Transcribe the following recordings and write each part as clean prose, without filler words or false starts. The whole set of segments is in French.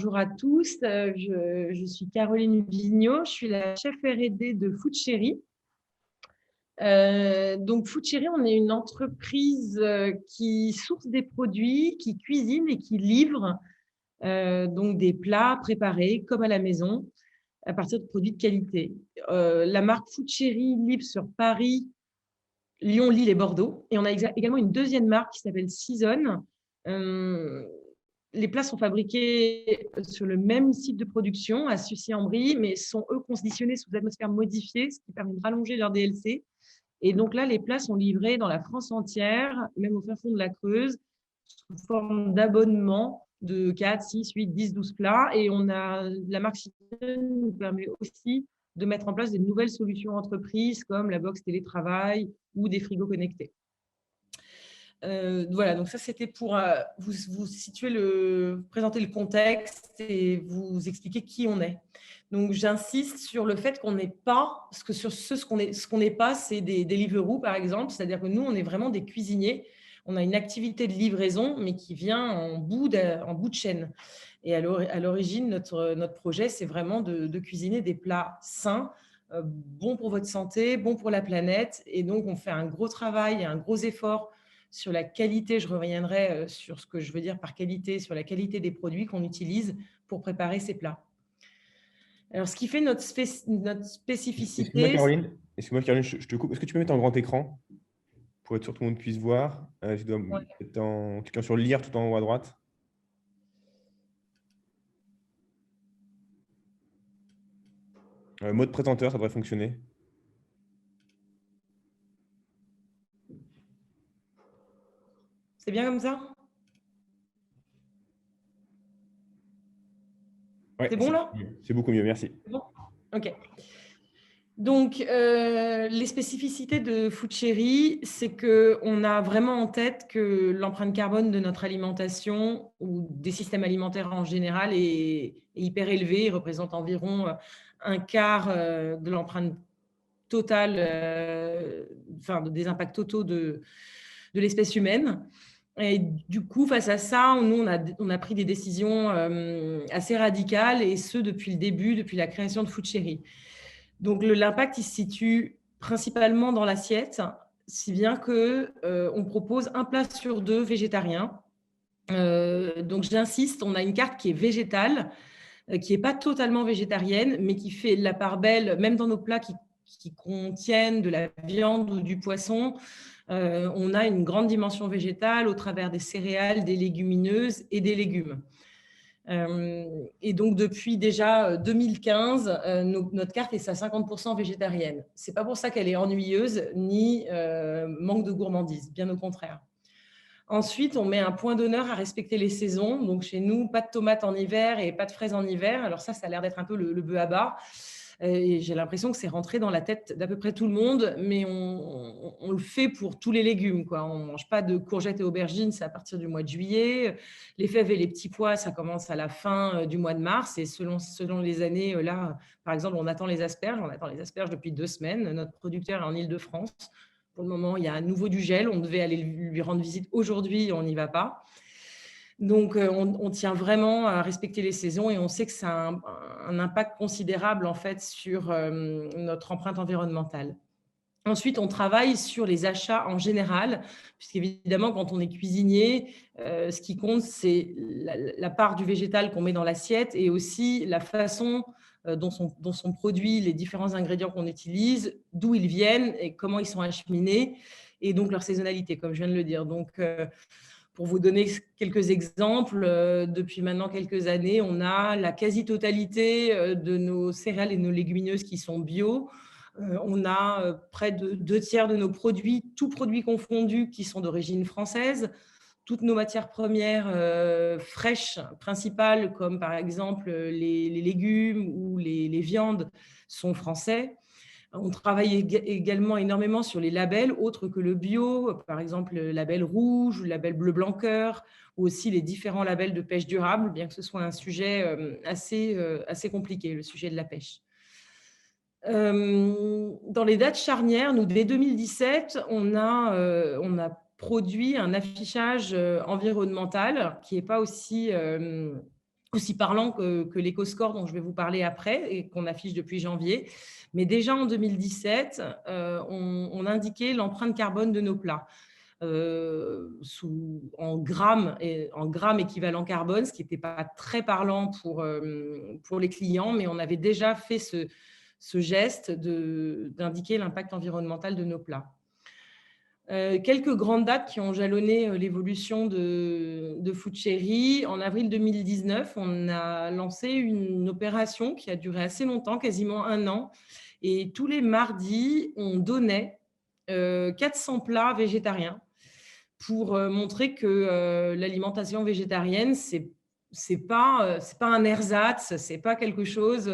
bonjour à tous. Je suis Caroline Vigneault, je suis la chef R&D de Food Chéri. Donc Food Chéri, on est une entreprise qui source des produits, qui cuisine et qui livre donc des plats préparés comme à la maison à partir de produits de qualité. La marque Food Chéri livre sur Paris, Lyon, Lille et Bordeaux. Et on a également une deuxième marque qui s'appelle Season. Les plats sont fabriqués sur le même site de production, à Sucy-en-Brie, mais sont, eux, conditionnés sous atmosphère modifiée, ce qui permet de rallonger leur DLC. Et donc là, les plats sont livrés dans la France entière, même au fin fond de la Creuse, sous forme d'abonnement de 4, 6, 8, 10, 12 plats. Et la marque Season nous permet aussi de mettre en place des nouvelles solutions entreprises comme la box télétravail ou des frigos connectés. Voilà, donc ça c'était pour vous situer présenter le contexte et vous expliquer qui on est. Donc j'insiste sur le fait qu'on n'est pas, ce qu'on n'est pas, c'est des Deliveroo par exemple, c'est-à-dire que nous on est vraiment des cuisiniers. On a une activité de livraison, mais qui vient en bout de chaîne. Et à l'origine, notre projet, c'est vraiment de cuisiner des plats sains, bons pour votre santé, bons pour la planète. Et donc, on fait un gros travail et un gros effort sur la qualité. Je reviendrai sur ce que je veux dire par qualité, sur la qualité des produits qu'on utilise pour préparer ces plats. Alors, ce qui fait notre spécificité… Excuse-moi, Caroline, je te coupe. Est-ce que tu peux mettre en grand écran pour être sûr que tout le monde puisse voir? Tu dois être en cliquant sur lire tout en haut à droite. Mode présenteur, ça devrait fonctionner. C'est bien comme ça? Ouais, c'est bon là? C'est beaucoup mieux, merci. Bon, ok. Donc, les spécificités de Food Chéri, c'est qu'on a vraiment en tête que l'empreinte carbone de notre alimentation ou des systèmes alimentaires en général est hyper élevée. Il représente environ un quart de l'empreinte totale, des impacts totaux de l'espèce humaine. Et du coup, face à ça, nous, on a pris des décisions assez radicales, et ce, depuis le début, depuis la création de Food Chéri. Donc, l'impact, il se situe principalement dans l'assiette, si bien qu'on propose un plat sur 2 végétarien. Donc, j'insiste, on a une carte qui est végétale, qui n'est pas totalement végétarienne, mais qui fait la part belle, même dans nos plats qui contiennent de la viande ou du poisson. On a une grande dimension végétale au travers des céréales, des légumineuses et des légumes. Et donc, depuis déjà 2015, notre carte est à 50% végétarienne. Ce n'est pas pour ça qu'elle est ennuyeuse ni manque de gourmandise, bien au contraire. Ensuite, on met un point d'honneur à respecter les saisons. Donc, chez nous, pas de tomates en hiver et pas de fraises en hiver. Alors ça a l'air d'être un peu le bœuf à bas. Et j'ai l'impression que c'est rentré dans la tête d'à peu près tout le monde, mais on le fait pour tous les légumes, quoi. On ne mange pas de courgettes et aubergines, c'est à partir du mois de juillet. Les fèves et les petits pois, ça commence à la fin du mois de mars. Et selon les années, là, par exemple, on attend les asperges. On attend les asperges depuis 2 semaines. Notre producteur est en Île-de-France. Pour le moment, il y a à nouveau du gel. On devait aller lui rendre visite aujourd'hui, on n'y va pas. Donc, on tient vraiment à respecter les saisons, et on sait que ça a un impact considérable en fait sur notre empreinte environnementale. Ensuite, on travaille sur les achats en général, puisqu'évidemment, quand on est cuisinier, ce qui compte, c'est la part du végétal qu'on met dans l'assiette, et aussi la façon dont sont produits les différents ingrédients qu'on utilise, d'où ils viennent et comment ils sont acheminés, et donc leur saisonnalité, comme je viens de le dire. Donc, pour vous donner quelques exemples, depuis maintenant quelques années, on a la quasi-totalité de nos céréales et nos légumineuses qui sont bio. On a près de 2 tiers de nos produits, tous produits confondus, qui sont d'origine française. Toutes nos matières premières fraîches principales, comme par exemple les légumes ou les viandes, sont français. On travaille également énormément sur les labels autres que le bio, par exemple le label rouge, le label bleu blanc cœur, ou aussi les différents labels de pêche durable, bien que ce soit un sujet assez compliqué, le sujet de la pêche. Dans les dates charnières, nous, dès 2017, on a produit un affichage environnemental qui n'est pas aussi aussi parlant que l'éco-score dont je vais vous parler après et qu'on affiche depuis janvier. Mais déjà en 2017, on indiquait l'empreinte carbone de nos plats en grammes équivalent carbone, ce qui n'était pas très parlant pour les clients, mais on avait déjà fait ce geste d'indiquer l'impact environnemental de nos plats. Quelques grandes dates qui ont jalonné l'évolution de Food Cherry. En avril 2019, on a lancé une opération qui a duré assez longtemps, quasiment 1 an. Et tous les mardis, on donnait 400 plats végétariens pour montrer que l'alimentation végétarienne, c'est pas un ersatz, c'est pas quelque chose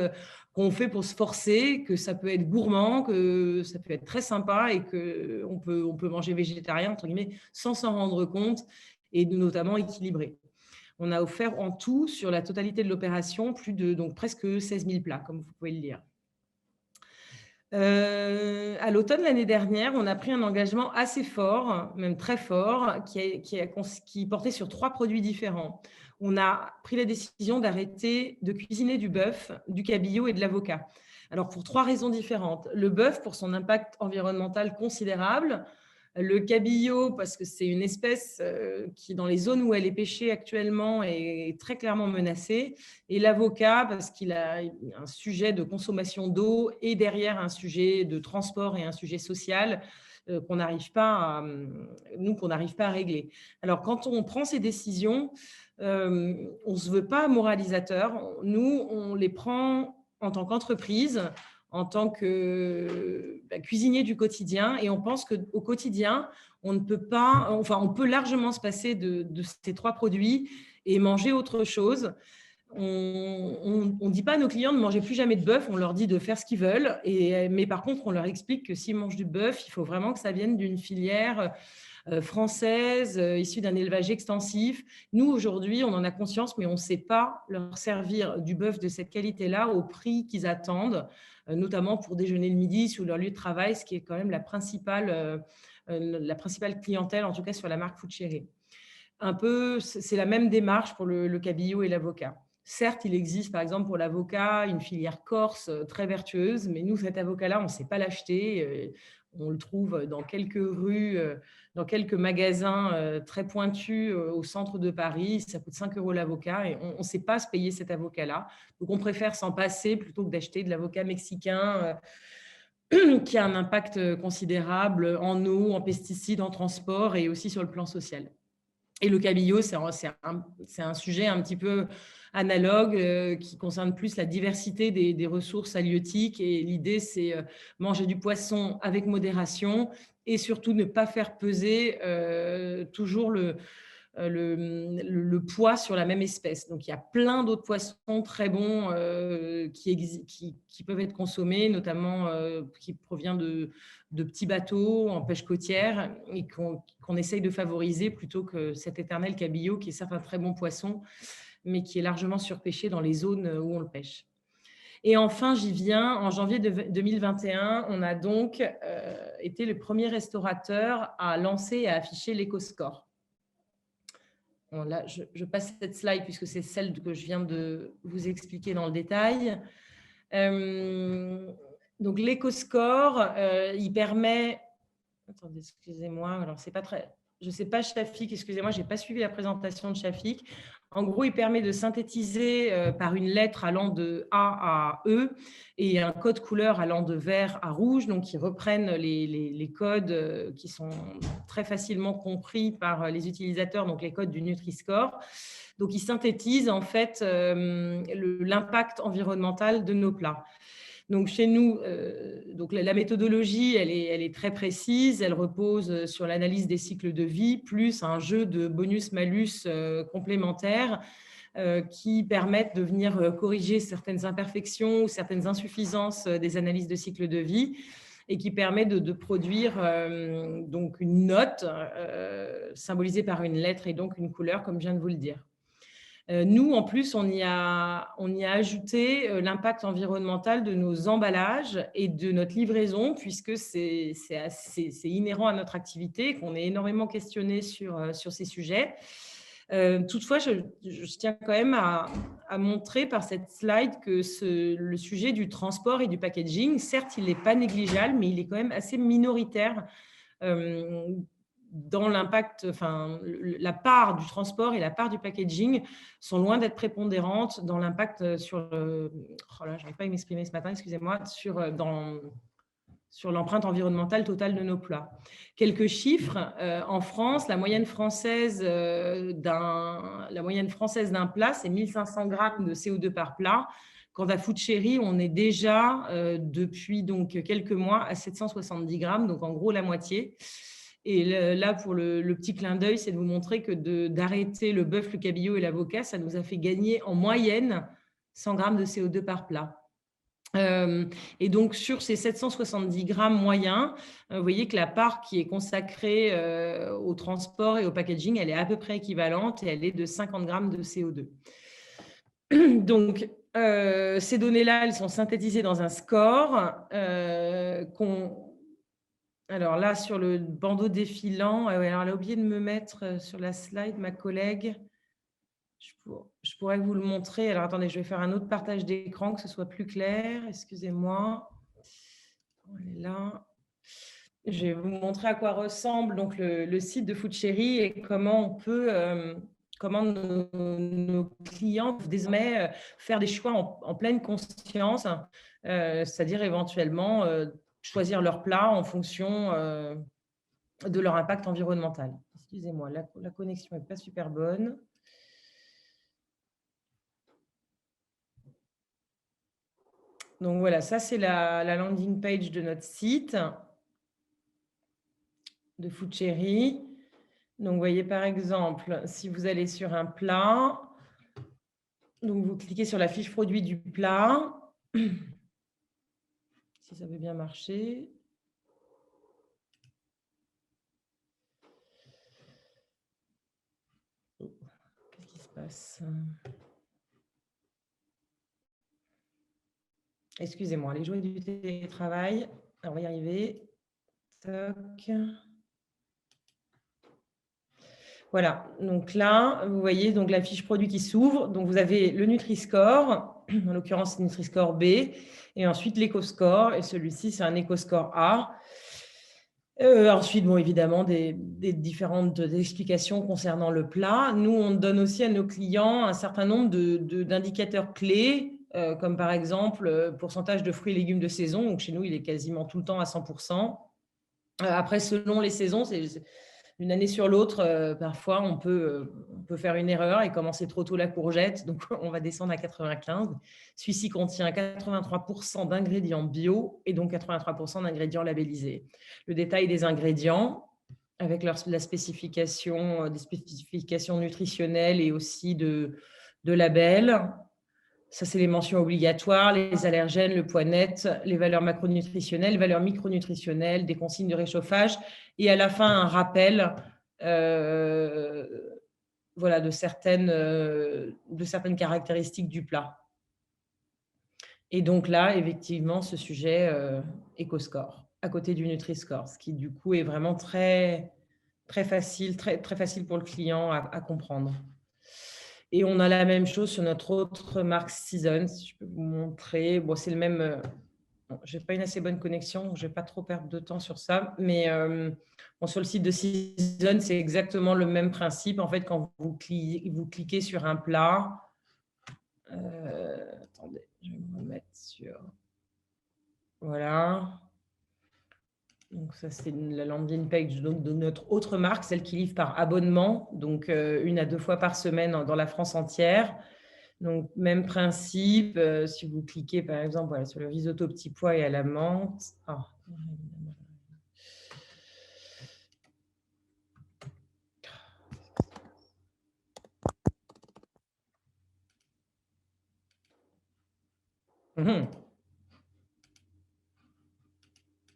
qu'on fait pour se forcer, que ça peut être gourmand, que ça peut être très sympa et qu'on peut manger végétarien, entre guillemets, sans s'en rendre compte et notamment équilibré. On a offert en tout, sur la totalité de l'opération, donc presque 16 000 plats, comme vous pouvez le lire. À l'automne l'année dernière, on a pris un engagement assez fort, même très fort, qui portait sur 3 produits différents. On a pris la décision d'arrêter de cuisiner du bœuf, du cabillaud et de l'avocat. Alors, pour 3 raisons différentes. Le bœuf, pour son impact environnemental considérable. Le cabillaud, parce que c'est une espèce qui, dans les zones où elle est pêchée actuellement, est très clairement menacée. Et l'avocat, parce qu'il a un sujet de consommation d'eau et derrière un sujet de transport et un sujet social qu'on n'arrive pas à régler. Alors, quand on prend ces décisions, on ne se veut pas moralisateur. Nous, on les prend en tant qu'entreprise, en tant que cuisinier du quotidien, et on pense qu'au quotidien, on peut largement se passer de ces 3 produits et manger autre chose. On ne dit pas à nos clients de ne manger plus jamais de bœuf, on leur dit de faire ce qu'ils veulent, mais par contre, on leur explique que s'ils mangent du bœuf, il faut vraiment que ça vienne d'une filière française, issue d'un élevage extensif. Nous, aujourd'hui, on en a conscience, mais on ne sait pas leur servir du bœuf de cette qualité-là au prix qu'ils attendent, notamment pour déjeuner le midi sur leur lieu de travail, ce qui est quand même la principale clientèle, en tout cas sur la marque Food Cherry. C'est la même démarche pour le cabillaud et l'avocat. Certes, il existe par exemple pour l'avocat une filière corse très vertueuse, mais nous, cet avocat-là, on ne sait pas l'acheter. On le trouve dans quelques rues, dans quelques magasins très pointus au centre de Paris. Ça coûte 5 € l'avocat et on ne sait pas se payer cet avocat-là. Donc, on préfère s'en passer plutôt que d'acheter de l'avocat mexicain qui a un impact considérable en eau, en pesticides, en transport et aussi sur le plan social. Et le cabillaud, c'est un sujet un petit peu analogue qui concerne plus la diversité des ressources halieutiques. Et l'idée, c'est manger du poisson avec modération et surtout ne pas faire peser toujours le poids sur la même espèce. Donc, il y a plein d'autres poissons très bons qui peuvent être consommés, notamment qui proviennent de petits bateaux en pêche côtière et qu'on essaye de favoriser plutôt que cet éternel cabillaud qui est certes un très bon poisson, mais qui est largement surpêché dans les zones où on le pêche. Et enfin, j'y viens, en janvier 2021, on a donc été le premier restaurateur à lancer et à afficher l'éco-score. Bon, là, je passe cette slide puisque c'est celle que je viens de vous expliquer dans le détail. Donc, l'éco-score, il permet… Attendez, excusez-moi. Alors, c'est pas très… Je ne sais pas, Shafik, excusez-moi, je n'ai pas suivi la présentation de Shafik. En gros, il permet de synthétiser par une lettre allant de A à E et un code couleur allant de vert à rouge. Donc, ils reprennent les codes qui sont très facilement compris par les utilisateurs, donc les codes du Nutri-Score. Donc, ils synthétisent en fait l'impact environnemental de nos plats. Donc, chez nous, donc la méthodologie, elle est très précise. Elle repose sur l'analyse des cycles de vie, plus un jeu de bonus-malus complémentaires qui permettent de venir corriger certaines imperfections ou certaines insuffisances des analyses de cycle de vie et qui permet de produire donc une note symbolisée par une lettre et donc une couleur, comme je viens de vous le dire. Nous, en plus, on y a ajouté l'impact environnemental de nos emballages et de notre livraison, puisque c'est inhérent à notre activité, qu'on est énormément questionné sur ces sujets. Toutefois, je tiens quand même à montrer par cette slide que le sujet du transport et du packaging, certes, il n'est pas négligeable, mais il est quand même assez minoritaire dans l'impact, enfin, la part du transport et la part du packaging sont loin d'être prépondérantes dans l'impact sur, oh là, je n'arrive pas à m'exprimer ce matin, excusez-moi, sur l'empreinte environnementale totale de nos plats. Quelques chiffres. En France, la moyenne française d'un plat, c'est 1500 grammes de CO2 par plat. Quant à Food Cherry, on est déjà, depuis donc quelques mois, à 770 grammes, donc en gros la moitié. Et là, pour le petit clin d'œil, c'est de vous montrer que d'arrêter le bœuf, le cabillaud et l'avocat, ça nous a fait gagner en moyenne 100 grammes de CO2 par plat. Et donc, sur ces 770 grammes moyens, vous voyez que la part qui est consacrée au transport et au packaging, elle est à peu près équivalente et elle est de 50 grammes de CO2. Donc, ces données-là, elles sont synthétisées dans un score alors là, sur le bandeau défilant, alors elle a oublié de me mettre sur la slide, ma collègue. Je pourrais vous le montrer. Alors, attendez, je vais faire un autre partage d'écran, que ce soit plus clair. Excusez-moi. On est là. Je vais vous montrer à quoi ressemble donc, le site de Food Cherry et comment on peut, comment nos clients peuvent désormais faire des choix en pleine conscience, c'est-à-dire éventuellement choisir leur plat en fonction de leur impact environnemental. Excusez-moi, la connexion n'est pas super bonne. Donc voilà, ça c'est la landing page de notre site de Food Cherry. Donc vous voyez par exemple, si vous allez sur un plat, donc vous cliquez sur la fiche produit du plat, si ça veut bien marcher. Qu'est-ce qui se passe? Excusez-moi, les joies du télétravail. On va y arriver. Toc. Voilà, donc là, vous voyez donc la fiche produit qui s'ouvre. Donc, vous avez le Nutri-Score, en l'occurrence Nutri-Score B, et ensuite l'Eco-Score, et celui-ci, c'est un Eco-Score A. Ensuite, bon, évidemment, des différentes explications concernant le plat. Nous, on donne aussi à nos clients un certain nombre d'indicateurs clés, comme par exemple, pourcentage de fruits et légumes de saison. Donc, chez nous, il est quasiment tout le temps à 100%. Après, selon les saisons, c'est d'une année sur l'autre, parfois, on peut faire une erreur et commencer trop tôt la courgette. Donc, on va descendre à 95. Celui-ci contient 83% d'ingrédients bio et donc 83% d'ingrédients labellisés. Le détail des ingrédients, avec la spécification, des spécifications nutritionnelles et aussi de labels. Ça, c'est les mentions obligatoires, les allergènes, le poids net, les valeurs macronutritionnelles, les valeurs micronutritionnelles, des consignes de réchauffage et à la fin, un rappel voilà, de certaines caractéristiques du plat. Et donc là, effectivement, ce sujet Eco-Score, à côté du Nutri-Score, ce qui du coup est vraiment très, très facile, très, très facile pour le client à comprendre. Et on a la même chose sur notre autre marque Season, si je peux vous montrer. Bon, c'est le même. Bon, je n'ai pas une assez bonne connexion, donc je ne vais pas trop perdre de temps sur ça. Mais bon, sur le site de Season, c'est exactement le même principe. En fait, quand vous cliquez sur un plat, attendez, je vais me remettre sur. Voilà. Donc, ça, c'est la landing page de notre autre marque, celle qui livre par abonnement, donc 1 à 2 fois par semaine dans la France entière. Donc, même principe, si vous cliquez par exemple voilà, sur le risotto petit pois et à la menthe. Oh.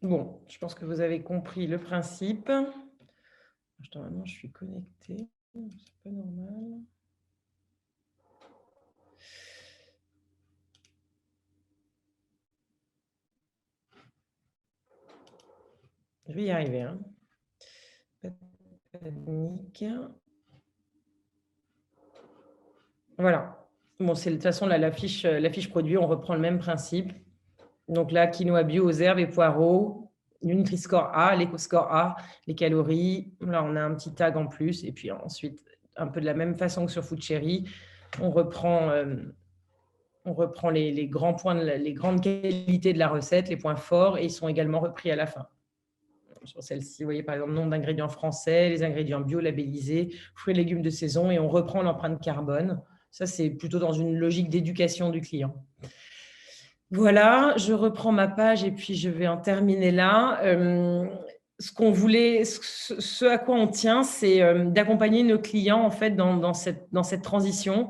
Bon, je pense que vous avez compris le principe. Normalement, je suis connectée. C'est pas normal. Je vais y arriver. Hein. Pas de panique. Voilà. Bon, c'est de toute façon, là, la fiche produit, on reprend le même principe. Donc là, quinoa bio aux herbes et poireaux, le Nutri-Score A, l'éco-score A, les calories. Là, on a un petit tag en plus. Et puis ensuite, un peu de la même façon que sur Food Cherry, on reprend les grands points, les grandes qualités de la recette, les points forts, et ils sont également repris à la fin. Sur celle-ci, vous voyez par exemple nombre d'ingrédients français, les ingrédients bio labellisés, fruits et légumes de saison, et on reprend l'empreinte carbone. Ça, c'est plutôt dans une logique d'éducation du client. Voilà, je reprends ma page et puis je vais en terminer là. Ce à quoi on tient, c'est d'accompagner nos clients en fait dans cette transition.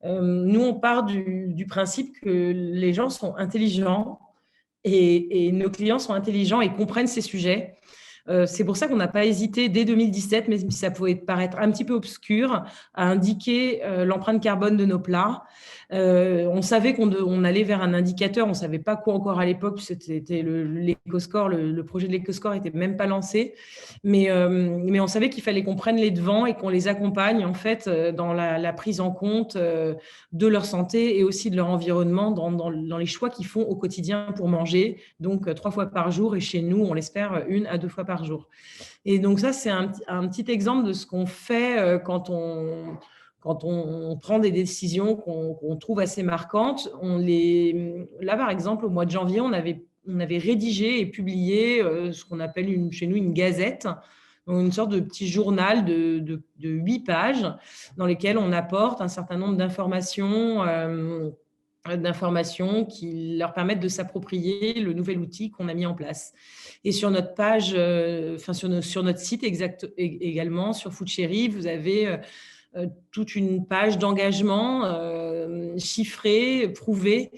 Nous, on part du principe que les gens sont intelligents et nos clients sont intelligents et comprennent ces sujets. C'est pour ça qu'on n'a pas hésité dès 2017, mais ça pouvait paraître un petit peu obscur, à indiquer l'empreinte carbone de nos plats. On savait qu'on allait vers un indicateur, on ne savait pas quoi encore à l'époque, c'était l'éco-score, le projet de l'éco-score n'était même pas lancé, mais on savait qu'il fallait qu'on prenne les devants et qu'on les accompagne en fait dans la prise en compte de leur santé et aussi de leur environnement dans les choix qu'ils font au quotidien pour manger, donc 3 fois par jour, et chez nous, on l'espère 1 à 2 fois par jour. Et donc ça, c'est un petit exemple de ce qu'on fait quand on prend des décisions qu'on trouve assez marquantes. Là, par exemple, au mois de janvier, on avait rédigé et publié ce qu'on appelle chez nous une gazette, donc une sorte de petit journal de 8 pages dans lesquelles on apporte un certain nombre d'informations qui leur permettent de s'approprier le nouvel outil qu'on a mis en place. Et sur notre page, sur notre site également, sur Food Cherry, vous avez toute une page d'engagement chiffrée, prouvée,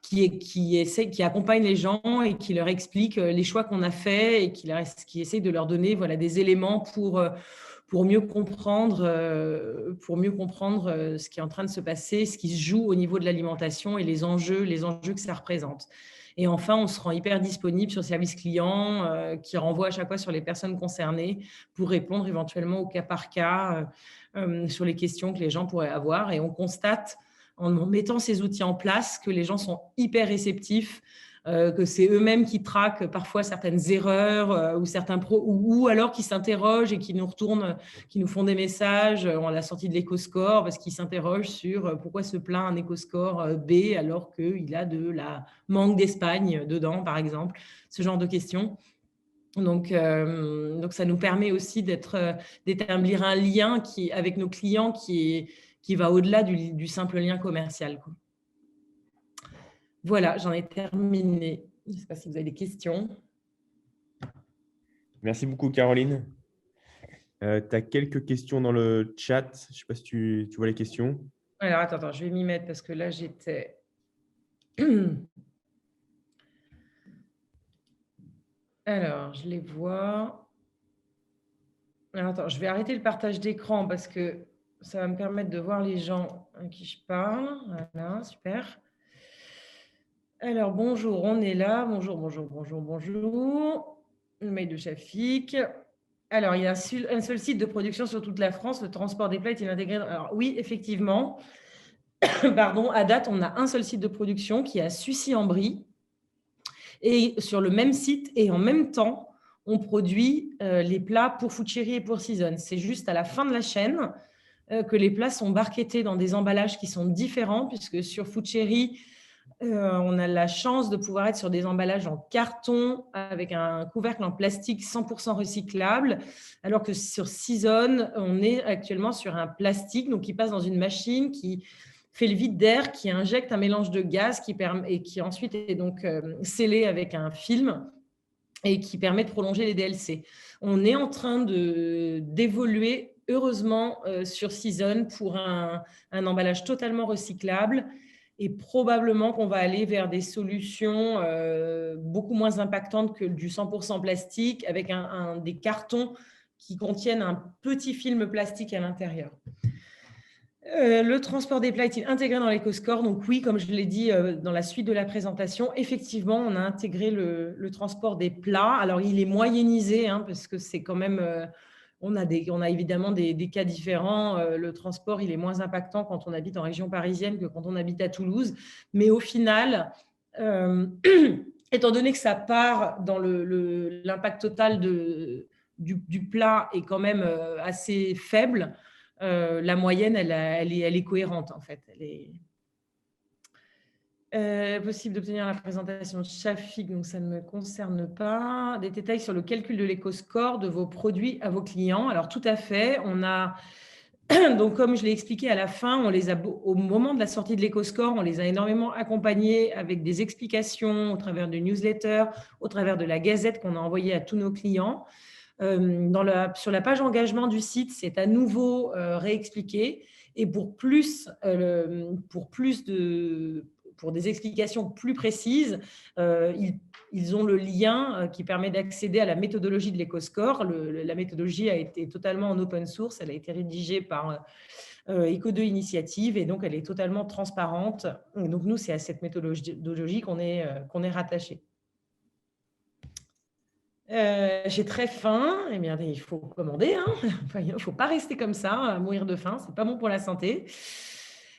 qui accompagne les gens et qui leur explique les choix qu'on a faits et qui essaye de leur donner des éléments pour mieux comprendre ce qui est en train de se passer, ce qui se joue au niveau de l'alimentation et les enjeux que ça représente. Et enfin, on se rend hyper disponible sur le service client qui renvoie à chaque fois sur les personnes concernées pour répondre éventuellement au cas par cas sur les questions que les gens pourraient avoir. Et on constate, en mettant ces outils en place, que les gens sont hyper réceptifs, que c'est eux-mêmes qui traquent parfois certaines erreurs ou certains ou alors qui s'interrogent et qui nous font des messages à la sortie de l'éco-score parce qu'ils s'interrogent sur pourquoi se plaint un éco-score B alors qu'il a de la mangue d'Espagne dedans, par exemple, ce genre de questions. Donc, ça nous permet aussi d'établir un lien avec nos clients qui va au-delà du simple lien commercial, quoi. Voilà, j'en ai terminé. Je ne sais pas si vous avez des questions. Merci beaucoup, Caroline. Tu as quelques questions dans le chat. Je ne sais pas si tu vois les questions. Alors, attends, je vais m'y mettre parce que là, j'étais… Alors, je les vois. Alors, attends, je vais arrêter le partage d'écran parce que ça va me permettre de voir les gens à qui je parle. Voilà, super. Alors, bonjour, on est là. Bonjour. Le mail de Shafik. Alors, il y a un seul site de production sur toute la France. Le transport des plats est intégré. Alors, oui, effectivement. Pardon, à date, on a un seul site de production qui est à Sucy-en-Brie. Et sur le même site et en même temps, on produit les plats pour Food Cherry et pour Season. C'est juste à la fin de la chaîne que les plats sont barquettés dans des emballages qui sont différents, puisque sur Food Cherry, on a la chance de pouvoir être sur des emballages en carton avec un couvercle en plastique 100% recyclable, alors que sur Season, on est actuellement sur un plastique donc qui passe dans une machine qui fait le vide d'air, qui injecte un mélange de gaz et qui ensuite est donc scellé avec un film et qui permet de prolonger les DLC. On est en train d'évoluer, heureusement, sur Season pour un emballage totalement recyclable et probablement qu'on va aller vers des solutions beaucoup moins impactantes que du 100% plastique avec des cartons qui contiennent un petit film plastique à l'intérieur. Le transport des plats est-il intégré dans l'éco-score? Donc oui, comme je l'ai dit dans la suite de la présentation, effectivement, on a intégré le transport des plats. Alors, il est moyennisé parce que c'est quand même… On a évidemment des cas différents. Le transport, il est moins impactant quand on habite en région parisienne que quand on habite à Toulouse. Mais au final, étant donné que ça part dans l'impact total du plat est quand même assez faible, la moyenne, elle est cohérente en fait. Possible d'obtenir la présentation de Shafik, donc ça ne me concerne pas. Des détails sur le calcul de l'éco-score de vos produits à vos clients. Alors tout à fait, on a donc comme je l'ai expliqué à la fin, on les a au moment de la sortie de l'éco-score, on les a énormément accompagnés avec des explications au travers de newsletters, au travers de la gazette qu'on a envoyée à tous nos clients. Sur la page engagement du site, c'est à nouveau réexpliqué. Et pour des explications plus précises, ils ont le lien qui permet d'accéder à la méthodologie de l'éco-score. La méthodologie a été totalement en open source. Elle a été rédigée par Eco2 Initiative et donc elle est totalement transparente. Et donc nous, c'est à cette méthodologie qu'on est rattaché. J'ai très faim. Eh bien, il faut commander. Hein. Il ne faut pas rester comme ça, à mourir de faim. Ce n'est pas bon pour la santé.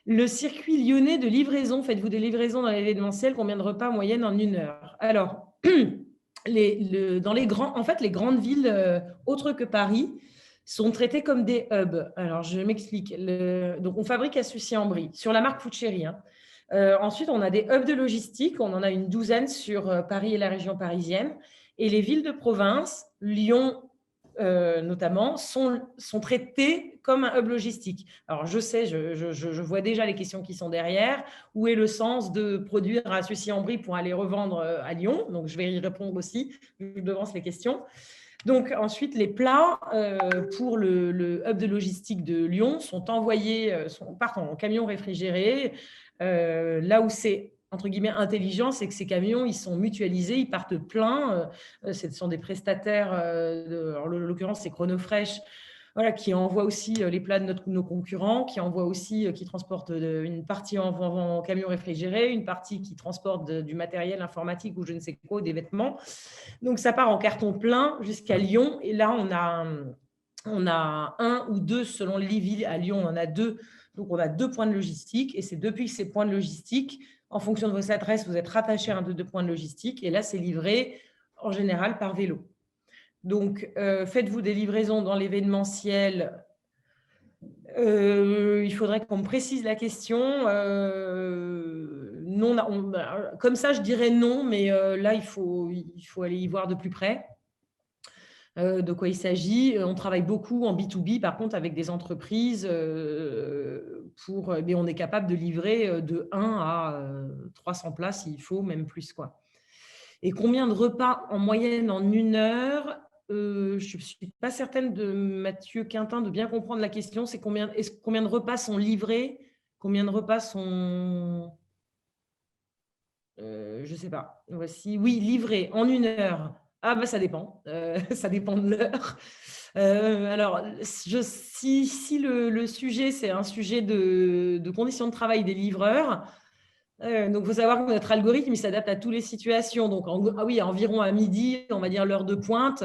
Le circuit lyonnais de livraison, faites-vous des livraisons dans l'événementiel? Combien de repas en moyenne en 1 heure? Alors, dans les grandes villes autres que Paris sont traitées comme des hubs. Alors, je m'explique. Donc, on fabrique à Sucy-en-Brie sur la marque Foodcherry. Hein. Ensuite, on a des hubs de logistique. On en a une douzaine sur Paris et la région parisienne. Et les villes de province, Lyon notamment, sont traitées comme un hub logistique. Alors, je sais, je vois déjà les questions qui sont derrière. Où est le sens de produire à Sucy-en-Brie pour aller revendre à Lyon? Donc, je vais y répondre aussi. Je devance les questions. Donc, ensuite, les plats pour le hub de logistique de Lyon partent en camion réfrigéré. Là où c'est entre guillemets intelligent, c'est que ces camions, ils sont mutualisés, ils partent pleins. Ce sont des prestataires, en l'occurrence, c'est Chronofresh, voilà, qui envoie aussi les plats de nos concurrents, qui envoie aussi, qui transporte une partie en camion réfrigéré, une partie qui transporte du matériel informatique ou je ne sais quoi, des vêtements. Donc, ça part en carton plein jusqu'à Lyon. Et là, on a 1 ou 2 selon les villes. À Lyon, on en a 2. Donc, on a 2 points de logistique. Et c'est depuis ces points de logistique, en fonction de vos adresses, vous êtes rattaché à un de 2 points de logistique. Et là, c'est livré en général par vélo. Donc, faites-vous des livraisons dans l'événementiel? Il faudrait qu'on me précise la question. Non, comme ça, je dirais non, mais là, il faut aller y voir de plus près. De quoi il s'agit. On travaille beaucoup en B2B, par contre, avec des entreprises mais on est capable de livrer de 1 à 300 plats s'il faut, même plus, quoi. Et combien de repas en moyenne en 1 heure? Je ne suis pas certaine de Mathieu Quintin de bien comprendre la question. C'est combien de repas sont livrés? Combien de repas sont… je ne sais pas. Voici, oui, livrés en 1 heure. Ah, bah, ça dépend. Ça dépend de l'heure. Alors, si le sujet, c'est un sujet de conditions de travail des livreurs, donc il faut savoir que notre algorithme, il s'adapte à toutes les situations. Donc, oui, environ à midi, on va dire l'heure de pointe.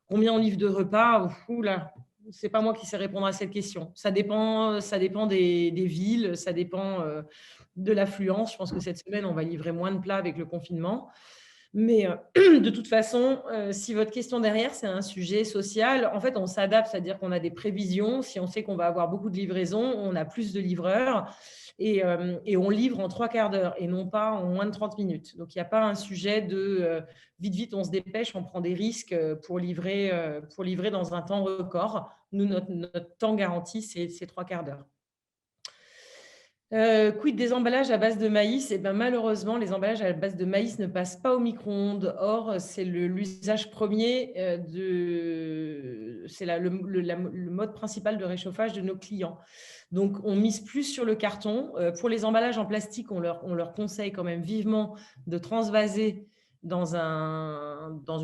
Combien on livre de repas? Oula, c'est pas moi qui sais répondre à cette question. Ça dépend des villes, ça dépend de l'affluence. Je pense que cette semaine, on va livrer moins de plats avec le confinement. Mais de toute façon, si votre question derrière, c'est un sujet social, en fait, on s'adapte, c'est-à-dire qu'on a des prévisions. Si on sait qu'on va avoir beaucoup de livraisons, on a plus de livreurs et on livre en 3/4 d'heure et non pas en moins de 30 minutes. Donc, il n'y a pas un sujet de vite, on se dépêche, on prend des risques pour livrer dans un temps record. Nous, notre temps garanti, c'est 3/4 d'heure. Quid des emballages à base de maïs? Eh ben, malheureusement, les emballages à base de maïs ne passent pas au micro-ondes. Or, c'est l'usage premier c'est le mode principal de réchauffage de nos clients. Donc, on mise plus sur le carton. Pour les emballages en plastique, on leur conseille quand même vivement de transvaser dans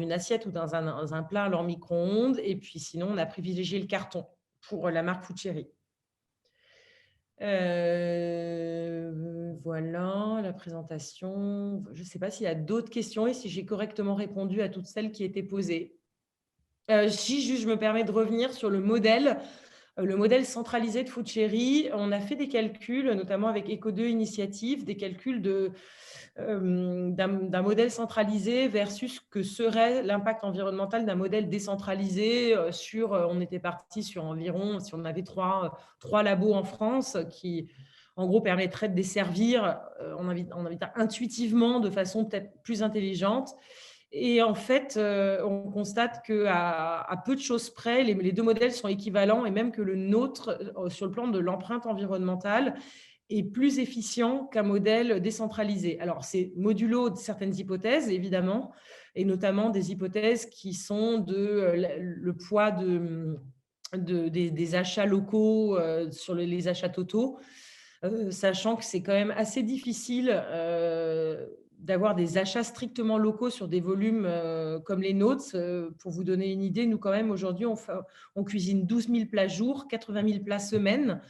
une assiette ou dans un plat à leur micro-ondes. Et puis, sinon, on a privilégié le carton pour la marque Foodcherry. Voilà la présentation. Je ne sais pas s'il y a d'autres questions et si j'ai correctement répondu à toutes celles qui étaient posées. Si juste je me permets de revenir sur le modèle centralisé de Food Cherry. On a fait des calculs, notamment avec Eco2 Initiative, des calculs d'un modèle centralisé versus que serait l'impact environnemental d'un modèle décentralisé on était parti sur environ, si on avait trois labos en France qui, en gros, permettraient de desservir, on va dire intuitivement, de façon peut-être plus intelligente. Et en fait, on constate qu'à peu de choses près, les deux modèles sont équivalents et même que le nôtre, sur le plan de l'empreinte environnementale, est plus efficient qu'un modèle décentralisé. Alors, c'est modulo de certaines hypothèses, évidemment, et notamment des hypothèses qui sont le poids des achats locaux sur les achats totaux, sachant que c'est quand même assez difficile d'avoir des achats strictement locaux sur des volumes comme les nôtres. Pour vous donner une idée, nous, quand même, aujourd'hui, on cuisine 12 000 plats jour, 80 000 plats semaine.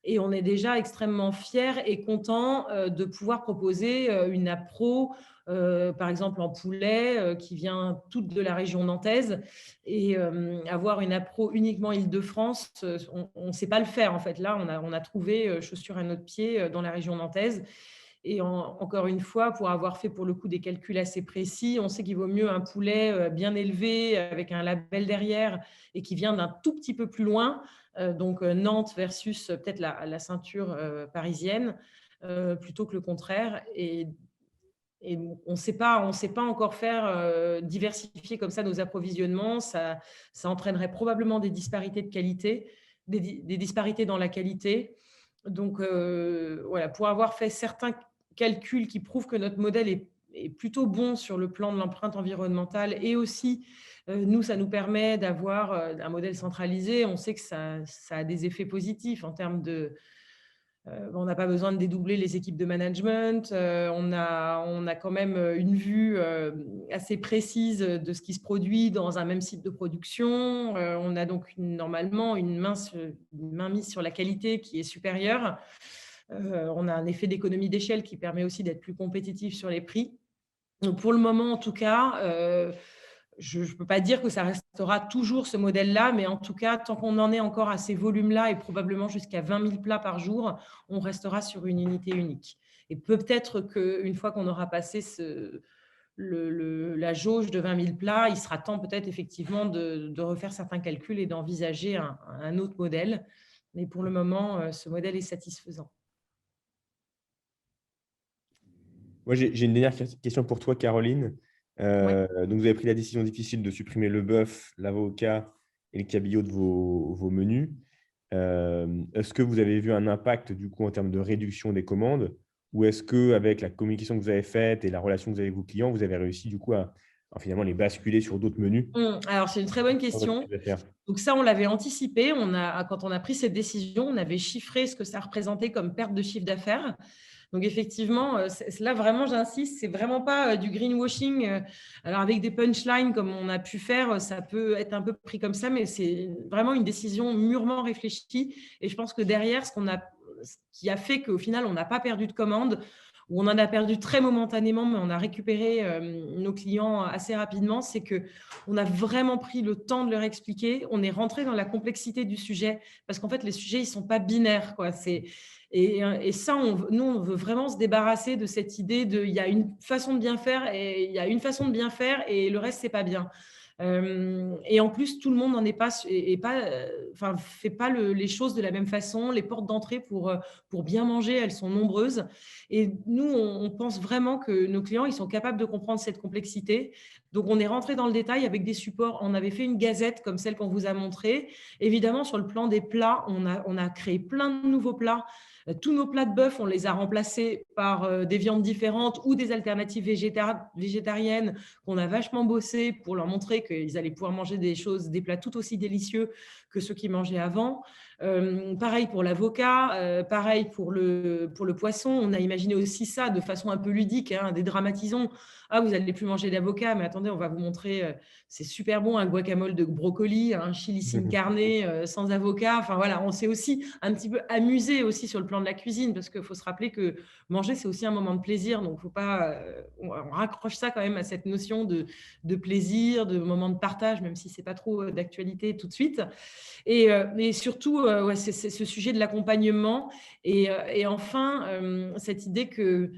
Et on est déjà extrêmement fiers et contents de pouvoir proposer une appro, par exemple en poulet, qui vient toute de la région nantaise. Et avoir une appro uniquement Île-de-France, on ne sait pas le faire, en fait. Là, on a trouvé chaussure à notre pied dans la région nantaise. Et encore une fois, pour avoir fait pour le coup des calculs assez précis, on sait qu'il vaut mieux un poulet bien élevé avec un label derrière et qui vient d'un tout petit peu plus loin, donc Nantes versus peut-être la ceinture parisienne, plutôt que le contraire. Et on ne sait pas encore faire diversifier comme ça nos approvisionnements. Ça entraînerait probablement des disparités de qualité, des disparités dans la qualité. Donc, voilà, pour avoir fait certains calculs qui prouvent que notre modèle est plutôt bon sur le plan de l'empreinte environnementale et aussi, nous, ça nous permet d'avoir un modèle centralisé. On sait que ça a des effets positifs en termes de… on n'a pas besoin de dédoubler les équipes de management. On a quand même une vue assez précise de ce qui se produit dans un même site de production. On a donc normalement une main mise sur la qualité qui est supérieure. On a un effet d'économie d'échelle qui permet aussi d'être plus compétitif sur les prix. Donc pour le moment, en tout cas, je ne peux pas dire que ça restera toujours ce modèle-là, mais en tout cas, tant qu'on en est encore à ces volumes-là et probablement jusqu'à 20 000 plats par jour, on restera sur une unité unique. Et peut-être qu'une fois qu'on aura passé la jauge de 20 000 plats, il sera temps peut-être effectivement de refaire certains calculs et d'envisager un autre modèle. Mais pour le moment, ce modèle est satisfaisant. Moi, j'ai une dernière question pour toi, Caroline. Oui. Donc, vous avez pris la décision difficile de supprimer le bœuf, l'avocat et le cabillaud de vos menus. Est-ce que vous avez vu un impact du coup en termes de réduction des commandes, ou est-ce qu'avec la communication que vous avez faite et la relation que vous avez avec vos clients, vous avez réussi du coup à finalement les basculer sur d'autres menus Alors, c'est une très bonne dans votre question. chiffre d'affaires? Donc ça, on l'avait anticipé. Quand on a pris cette décision, on avait chiffré ce que ça représentait comme perte de chiffre d'affaires. Donc effectivement, là vraiment, j'insiste, c'est vraiment pas du greenwashing. Alors avec des punchlines comme on a pu faire, ça peut être un peu pris comme ça, mais c'est vraiment une décision mûrement réfléchie. Et je pense que derrière, ce qui a fait qu'au final, on n'a pas perdu de commande, ou on en a perdu très momentanément, mais on a récupéré nos clients assez rapidement, c'est qu'on a vraiment pris le temps de leur expliquer. On est rentré dans la complexité du sujet, parce qu'en fait, les sujets, ils ne sont pas binaires, quoi. Et ça, nous, on veut vraiment se débarrasser de cette idée il y a une façon de bien faire et il y a une façon de bien faire et le reste, c'est pas bien. Et en plus, tout le monde n'en est pas, fait pas les choses de la même façon. Les portes d'entrée pour bien manger, elles sont nombreuses. Et nous, on pense vraiment que nos clients, ils sont capables de comprendre cette complexité. Donc, on est rentré dans le détail avec des supports. On avait fait une gazette comme celle qu'on vous a montrée. Évidemment, sur le plan des plats, on a créé plein de nouveaux plats. Tous nos plats de bœuf, on les a remplacés par des viandes différentes ou des alternatives végétariennes qu'on a vachement bossé pour leur montrer qu'ils allaient pouvoir manger des plats tout aussi délicieux que ceux qu'ils mangeaient avant. Pareil pour l'avocat, pareil pour le poisson. On a imaginé aussi ça de façon un peu ludique, hein, dédramatisons. Ah, vous n'allez plus manger d'avocat, mais attendez, on va vous montrer, c'est super bon, un guacamole de brocoli, un chili sin carne sans avocat. Enfin voilà, on s'est aussi un petit peu amusé aussi sur le plan plan de la cuisine, parce qu'il faut se rappeler que manger, c'est aussi un moment de plaisir. Donc, faut pas, on raccroche ça quand même à cette notion de plaisir, de moment de partage, même si ce n'est pas trop d'actualité tout de suite. Et surtout, ouais, c'est ce sujet de l'accompagnement. Et enfin, cette idée que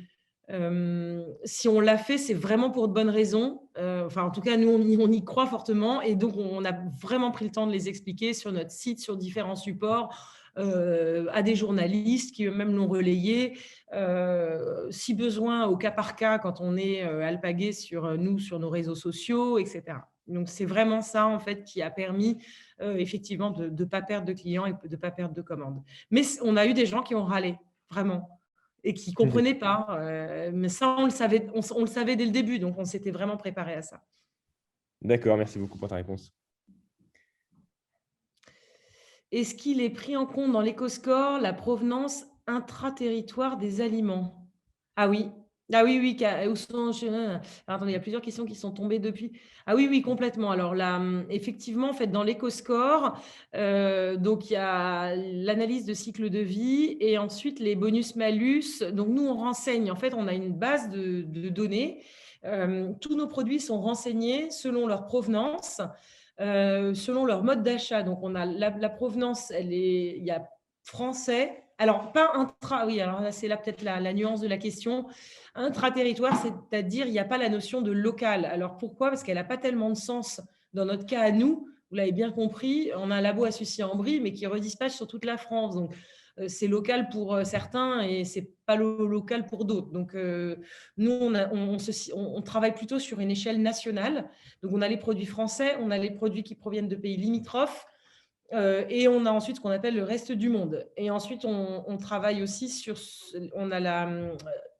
si on l'a fait, c'est vraiment pour de bonnes raisons. Enfin, en tout cas, nous, on y croit fortement. Et donc, on a vraiment pris le temps de les expliquer sur notre site, sur différents supports, à des journalistes qui eux-mêmes l'ont relayé. Si besoin, au cas par cas, quand on est alpagué sur nous, sur nos réseaux sociaux, etc. Donc, c'est vraiment ça, en fait, qui a permis effectivement de ne pas perdre de clients et de ne pas perdre de commandes. Mais on a eu des gens qui ont râlé, vraiment, et qui ne comprenaient pas. Mais ça, on le savait dès le début, donc on s'était vraiment préparé à ça. D'accord, merci beaucoup pour ta réponse. Est-ce qu'il est pris en compte dans l'éco-score la provenance intra-territoire des aliments? Ah oui. Ah oui, oui. Où sont, attendez, il y a plusieurs questions qui sont tombées depuis. Ah oui, oui, complètement. Alors là, effectivement, en fait, dans l'éco-score, donc il y a l'analyse de cycle de vie et ensuite les bonus-malus. Donc nous, on renseigne. En fait, on a une base de données. Tous nos produits sont renseignés selon leur provenance. Selon leur mode d'achat. Donc, on a la provenance, il y a français. Alors, pas intra, oui, alors là, c'est là peut-être la nuance de la question. Intra-territoire, c'est-à-dire, il n'y a pas la notion de local. Alors, pourquoi? Parce qu'elle n'a pas tellement de sens dans notre cas à nous. Vous l'avez bien compris, on a un labo à Sucy-en-Brie, mais qui redispatche sur toute la France. Donc, c'est local pour certains et c'est pas local pour d'autres. Donc, nous, on travaille plutôt sur une échelle nationale. Donc, on a les produits français, on a les produits qui proviennent de pays limitrophes et on a ensuite ce qu'on appelle le reste du monde. Et ensuite, on travaille aussi sur,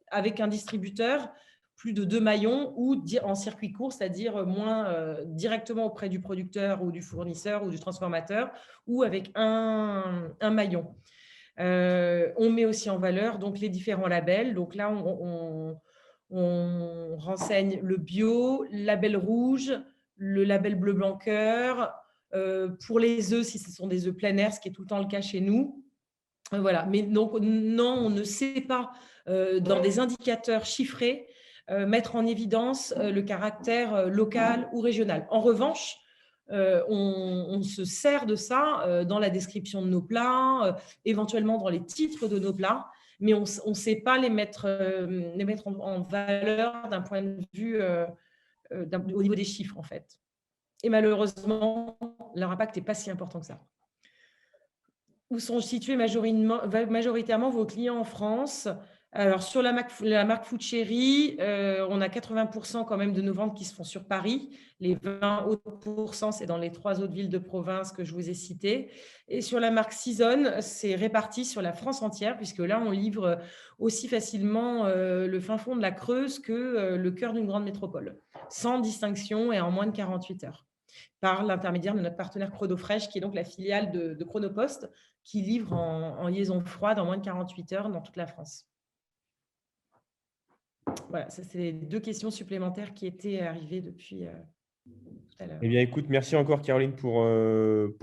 avec un distributeur, plus de 2 maillons ou en circuit court, c'est-à-dire moins directement auprès du producteur ou du fournisseur ou du transformateur ou avec un maillon. On met aussi en valeur donc les différents labels. Donc là, on renseigne le bio, le label rouge, le label bleu blanc cœur. Pour les œufs, si ce sont des œufs plein air, ce qui est tout le temps le cas chez nous. Voilà. Mais donc, non, on ne sait pas, dans des indicateurs chiffrés, mettre en évidence le caractère local ou régional. En revanche, on se sert de ça dans la description de nos plats, éventuellement dans les titres de nos plats, mais on ne sait pas les mettre en valeur d'un point de vue au niveau des chiffres, en fait. Et malheureusement, leur impact n'est pas si important que ça. Où sont situés majoritairement vos clients en France? Alors, sur la marque Food Chéri, on a 80% quand même de nos ventes qui se font sur Paris. Les 20 autres%, c'est dans les 3 autres villes de province que je vous ai citées. Et sur la marque Season, c'est réparti sur la France entière, puisque là, on livre aussi facilement le fin fond de la Creuse que le cœur d'une grande métropole, sans distinction et en moins de 48 heures, par l'intermédiaire de notre partenaire Chronofresh, qui est donc la filiale de Chronopost, qui livre en liaison froide en moins de 48 heures dans toute la France. Voilà, ça c'est les 2 questions supplémentaires qui étaient arrivées depuis tout à l'heure. Eh bien, écoute, merci encore, Caroline, pour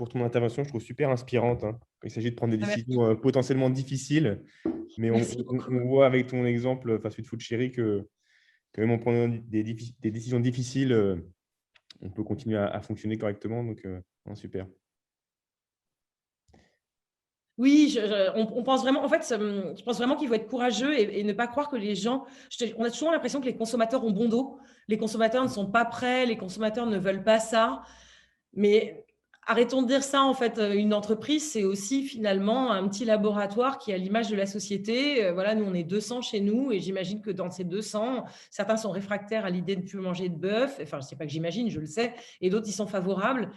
ton intervention. Je trouve super inspirante, hein, quand il s'agit de prendre des décisions potentiellement difficiles. Mais on voit avec ton exemple, Fast Food Chéri, que même en prenant des décisions difficiles, on peut continuer à fonctionner correctement. Donc, super. Oui, on pense vraiment, en fait, je pense vraiment qu'il faut être courageux et ne pas croire que les gens, on a toujours l'impression que les consommateurs ont bon dos, les consommateurs ne sont pas prêts, les consommateurs ne veulent pas ça. Mais arrêtons de dire ça, en fait. Une entreprise, c'est aussi finalement un petit laboratoire qui a l'image de la société. Voilà, nous, on est 200 chez nous et j'imagine que dans ces 200, certains sont réfractaires à l'idée de ne plus manger de bœuf. Enfin, je ne sais pas que j'imagine, je le sais. Et d'autres, ils sont favorables.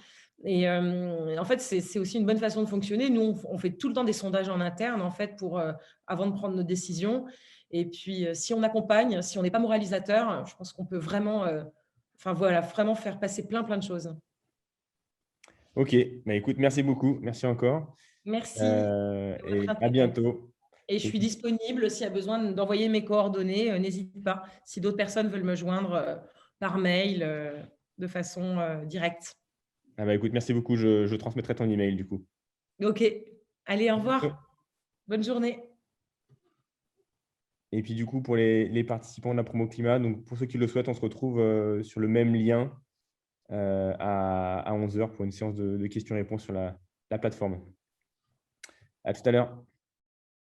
Et en fait, c'est aussi une bonne façon de fonctionner. Nous, on fait tout le temps des sondages en interne, en fait, avant de prendre nos décisions. Et puis, si on accompagne, si on n'est pas moralisateur, je pense qu'on peut vraiment, vraiment faire passer plein de choses. Ok, bah, écoute, merci beaucoup. Merci encore. Merci. Et à bientôt. Et je suis disponible s'il y a besoin d'envoyer mes coordonnées. N'hésite pas. Si d'autres personnes veulent me joindre par mail de façon directe. Ah bah, écoute, merci beaucoup. Je transmettrai ton email du coup. Ok. Allez, au revoir. Bonne journée. Et puis, du coup, pour les participants de la promo climat, donc pour ceux qui le souhaitent, on se retrouve sur le même lien à 11 heures pour une séance de questions-réponses sur la plateforme. À tout à l'heure.